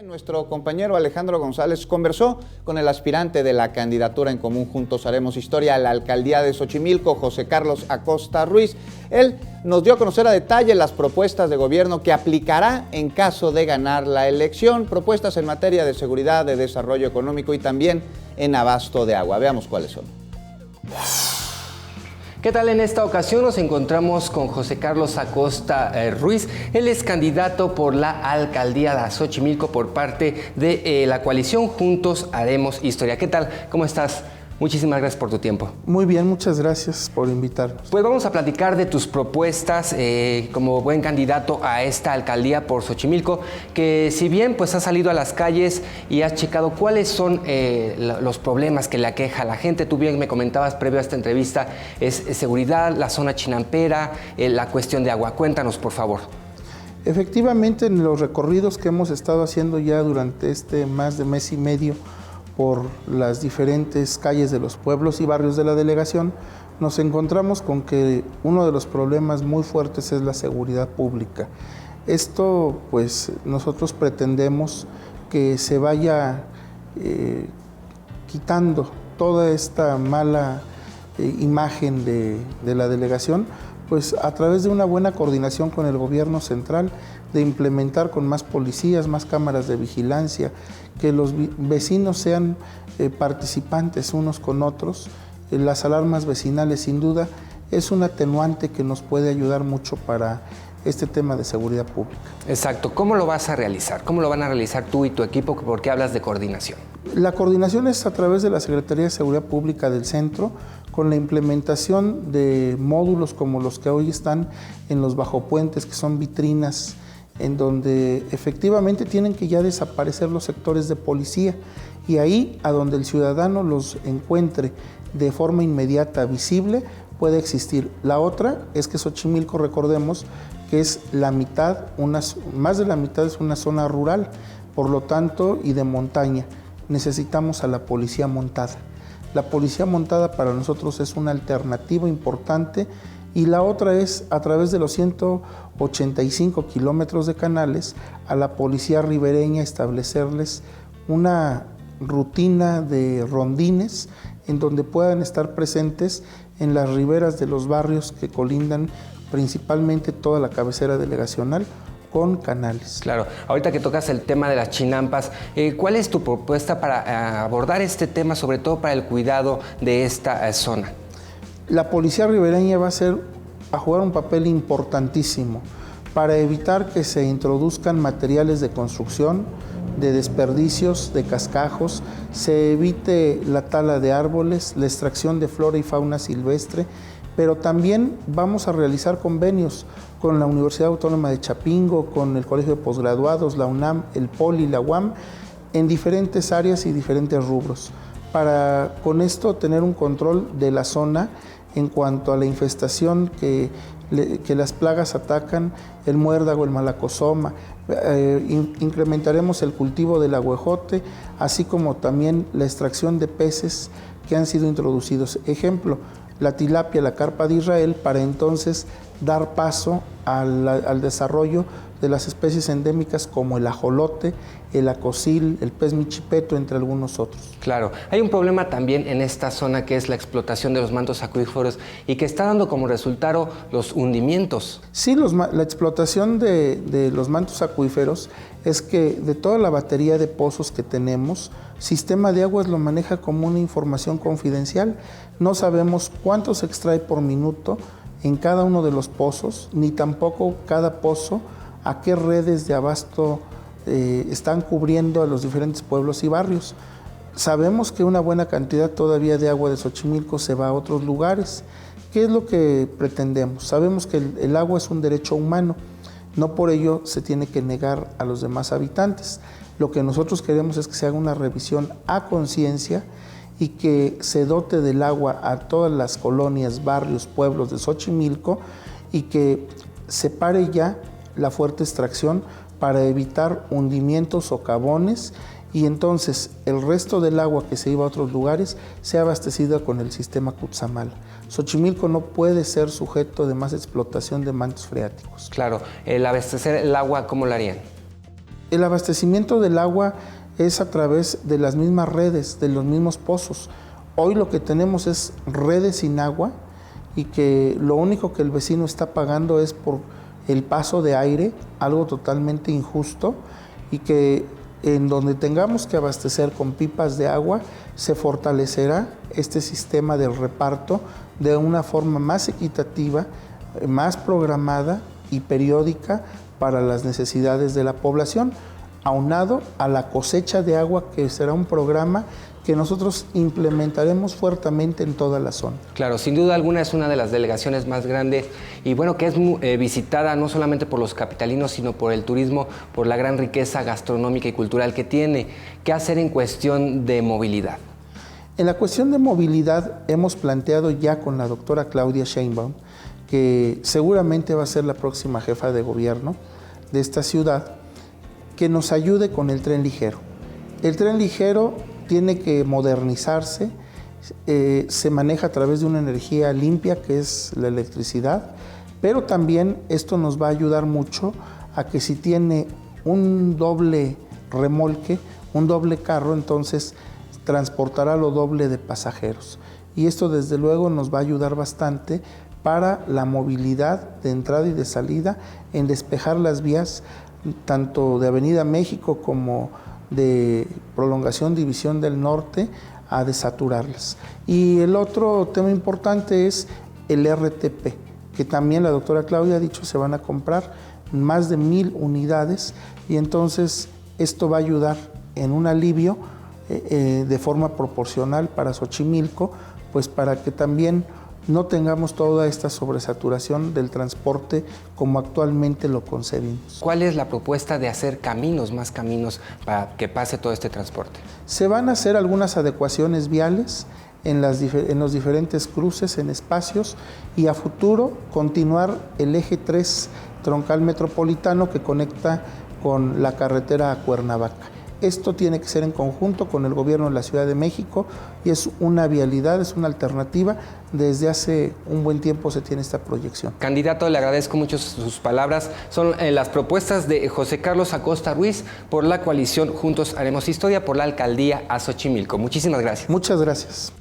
Nuestro compañero Alejandro González conversó con el aspirante de la candidatura En Común Juntos Haremos Historia a la alcaldía de Xochimilco, José Carlos Acosta Ruiz. Él nos dio a conocer a detalle las propuestas de gobierno que aplicará en caso de ganar la elección, propuestas en materia de seguridad, de desarrollo económico y también en abasto de agua. Veamos cuáles son. ¿Qué tal? En esta ocasión nos encontramos con José Carlos Acosta Ruiz. Él es candidato por la alcaldía de Xochimilco por parte de la coalición Juntos Haremos Historia. ¿Qué tal? ¿Cómo estás? Muchísimas gracias por tu tiempo. Muy bien, muchas gracias por invitarnos. Pues vamos a platicar de tus propuestas como buen candidato a esta alcaldía por Xochimilco, que si bien pues has salido a las calles y has checado cuáles son los problemas que le aqueja a la gente. Tú bien me comentabas previo a esta entrevista, es seguridad, la zona chinampera, la cuestión de agua. Cuéntanos, por favor. Efectivamente, en los recorridos que hemos estado haciendo ya durante más de mes y medio por las diferentes calles de los pueblos y barrios de la delegación, nos encontramos con que uno de los problemas muy fuertes es la seguridad pública. Esto, pues, nosotros pretendemos que se vaya quitando toda esta mala imagen de la delegación, pues a través de una buena coordinación con el gobierno central, de implementar con más policías, más cámaras de vigilancia, que los vecinos sean participantes unos con otros. Las alarmas vecinales, sin duda, es un atenuante que nos puede ayudar mucho para este tema de seguridad pública. Exacto. ¿Cómo lo vas a realizar? ¿Cómo lo van a realizar tú y tu equipo? ¿Por qué hablas de coordinación? La coordinación es a través de la Secretaría de Seguridad Pública del Centro, con la implementación de módulos como los que hoy están en los bajopuentes, que son vitrinas, en donde efectivamente tienen que ya desaparecer los sectores de policía, y ahí, a donde el ciudadano los encuentre de forma inmediata, visible, puede existir. La otra es que Xochimilco, recordemos, que es la mitad, más de la mitad es una zona rural, por lo tanto, y de montaña. Necesitamos a la policía montada. La policía montada para nosotros es una alternativa importante, y la otra es, a través de los 185 kilómetros de canales, a la policía ribereña establecerles una rutina de rondines en donde puedan estar presentes en las riberas de los barrios que colindan principalmente toda la cabecera delegacional con canales. Claro. Ahorita que tocas el tema de las chinampas, ¿cuál es tu propuesta para abordar este tema, sobre todo para el cuidado de esta zona? La policía ribereña va a jugar un papel importantísimo para evitar que se introduzcan materiales de construcción, de desperdicios, de cascajos, se evite la tala de árboles, la extracción de flora y fauna silvestre, pero también vamos a realizar convenios con la Universidad Autónoma de Chapingo, con el Colegio de Posgraduados, la UNAM, el POLI, la UAM, en diferentes áreas y diferentes rubros, para con esto tener un control de la zona en cuanto a la infestación que las plagas atacan, el muérdago, el malacosoma. Incrementaremos el cultivo del aguejote, así como también la extracción de peces que han sido introducidos. Ejemplo, la tilapia, la carpa de Israel, para entonces dar paso al desarrollo de las especies endémicas como el ajolote, el acosil, el pez michipeto, entre algunos otros. Claro. Hay un problema también en esta zona que es la explotación de los mantos acuíferos y que está dando como resultado los hundimientos. Sí, la explotación de los mantos acuíferos es que de toda la batería de pozos que tenemos, Sistema de Aguas lo maneja como una información confidencial. No sabemos cuánto se extrae por minuto en cada uno de los pozos, ni tampoco cada pozo a qué redes de abasto están cubriendo a los diferentes pueblos y barrios. Sabemos que una buena cantidad todavía de agua de Xochimilco se va a otros lugares. ¿Qué es lo que pretendemos? Sabemos que el agua es un derecho humano, no por ello se tiene que negar a los demás habitantes. Lo que nosotros queremos es que se haga una revisión a conciencia y que se dote del agua a todas las colonias, barrios, pueblos de Xochimilco, y que se pare ya la fuerte extracción para evitar hundimientos, socavones, y entonces el resto del agua que se iba a otros lugares sea abastecida con el sistema Cutzamala. Xochimilco no puede ser sujeto de más explotación de mantos freáticos. Claro. El abastecer el agua, ¿cómo lo harían? El abastecimiento del agua es a través de las mismas redes, de los mismos pozos. Hoy lo que tenemos es redes sin agua y que lo único que el vecino está pagando es por el paso de aire, algo totalmente injusto, y que en donde tengamos que abastecer con pipas de agua, se fortalecerá este sistema del reparto de una forma más equitativa, más programada y periódica para las necesidades de la población, aunado a la cosecha de agua, que será un programa que nosotros implementaremos fuertemente en toda la zona. Claro, sin duda alguna es una de las delegaciones más grandes y bueno, que es visitada no solamente por los capitalinos, sino por el turismo, por la gran riqueza gastronómica y cultural que tiene. ¿Qué hacer en cuestión de movilidad? En la cuestión de movilidad hemos planteado ya con la doctora Claudia Sheinbaum, que seguramente va a ser la próxima jefa de gobierno de esta ciudad, que nos ayude con el tren ligero. El tren ligero tiene que modernizarse, se maneja a través de una energía limpia que es la electricidad, pero también esto nos va a ayudar mucho a que si tiene un doble remolque, un doble carro, entonces transportará lo doble de pasajeros. Y esto desde luego nos va a ayudar bastante para la movilidad de entrada y de salida, en despejar las vías tanto de Avenida México como de Prolongación División del Norte, a desaturarlas. Y el otro tema importante es el RTP, que también la doctora Claudia ha dicho se van a comprar más de 1000 unidades, y entonces esto va a ayudar en un alivio de forma proporcional para Xochimilco, pues para que también no tengamos toda esta sobresaturación del transporte como actualmente lo concebimos. ¿Cuál es la propuesta de hacer caminos, más caminos, para que pase todo este transporte? Se van a hacer algunas adecuaciones viales en los diferentes cruces, en espacios, y a futuro continuar el eje 3 troncal metropolitano que conecta con la carretera a Cuernavaca. Esto tiene que ser en conjunto con el gobierno de la Ciudad de México y es una vialidad, es una alternativa. Desde hace un buen tiempo se tiene esta proyección. Candidato, le agradezco mucho sus palabras. Son las propuestas de José Carlos Acosta Ruiz por la coalición Juntos Haremos Historia por la alcaldía a Xochimilco. Muchísimas gracias. Muchas gracias.